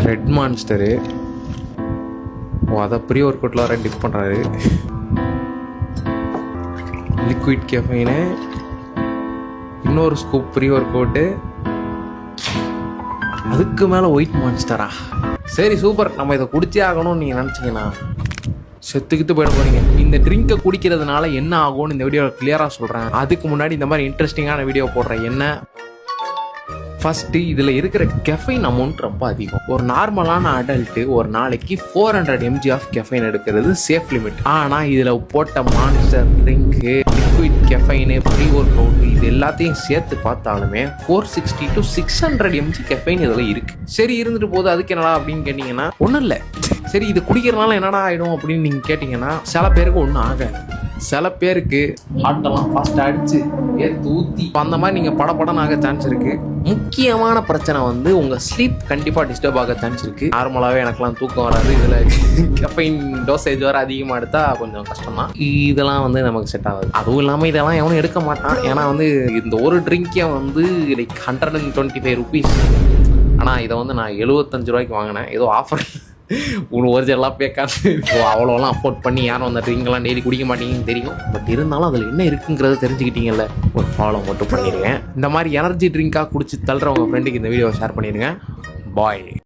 Red monster. ஓ, அதை pre work அவுட்டில் வர டிப் பண்ணுறாரு. லிக்விட் கெஃபைனு, இன்னொரு ஸ்கூப் ப்ரீ ஒர்க் அவுட்டு, அதுக்கு மேலே ஒயிட் மான்ஸ்டரா? சரி சூப்பர். நம்ம இதை குடிச்சே ஆகணும்னு நீங்கள் நினச்சிங்கன்னா செத்துக்கிட்டு போயிட போகிறீங்க. இந்த ட்ரிங்கை குடிக்கிறதுனால என்ன ஆகும்னு இந்த வீடியோவில் கிளியராக சொல்கிறேன். அதுக்கு முன்னாடி இந்த மாதிரி இன்ட்ரெஸ்டிங்கான வீடியோ போடுறேன். என்ன ஃபஸ்ட்டு, இதில் இருக்கிற கெஃபைன் அமௌண்ட் ரொம்ப அதிகம். ஒரு நார்மலான அடல்ட்டு ஒரு நாளைக்கு 400 mg ஆஃப் கெஃபைன் எடுக்கிறது சேஃப் லிமிட். ஆனால் இதில் போட்ட மான்ஸ்டர் ட்ரிங்க்கு, liquid caffeine, pre workout, இது எல்லாத்தையும் சேர்த்து பார்த்தாலுமே 460 to 600 mg கெஃபைன் இதில் இருக்குது. சரி இருந்துட்டு போது, அதுக்கு என்னடா அப்படின்னு கேட்டிங்கன்னா ஒன்றும் இல்லை. சரி இது குடிக்கிறதுனால என்னடா ஆகிடும் அப்படின்னு நீங்கள் கேட்டிங்கன்னா சில பேருக்கு ஒன்றும் ஆகாது. சில பேருக்கு ஹார்ட்டெல்லாம் ஃபாஸ்ட்டாக அடிச்சு ஊற்றி அந்த மாதிரி நீங்கள் படப்படன்னு ஆக சான்ஸ் இருக்குது. முக்கியமான பிரச்சனை வந்து உங்கள் ஸ்லீப் கண்டிப்பாக டிஸ்டர்ப் ஆக சான்ஸ் இருக்குது. நார்மலாகவே எனக்குலாம் தூக்கம் வராது. இதில் கெஃபைன் டோசேஜ் வர அதிகமாக எடுத்தால் கொஞ்சம் கஷ்டம் தான். இதெல்லாம் வந்து நமக்கு செட் ஆகாது. அதுவும் இல்லாமல் இதெல்லாம் எவனும் எடுக்க மாட்டான். ஏன்னா வந்து இந்த ஒரு ட்ரிங்கே வந்து லைக் 125 rupees. ஆனால் இதை வந்து நான் 75 ரூபாய்க்கு வாங்கினேன். ஏதோ ஆஃபர் உங்களுக்கு ஒரிஜினலாக பேக்காது. அவ்வளோலாம் அஃபோர்ட் பண்ணி யாரும் அந்த ட்ரிங்கெல்லாம் டெய்லி குடிக்க மாட்டீங்கன்னு தெரியும். பட் இருந்தாலும் அதில் என்ன இருக்குங்கிறத தெரிஞ்சுக்கிட்டீங்கல்ல, ஒரு ஃபாலோ மட்டும் பண்ணிடுங்க. இந்த மாதிரி எனர்ஜி ட்ரிங்காக குடிச்சு தள்ளுறவங்க ஃப்ரெண்டுக்கு இந்த வீடியோவை ஷேர் பண்ணிடுங்க. பாய்.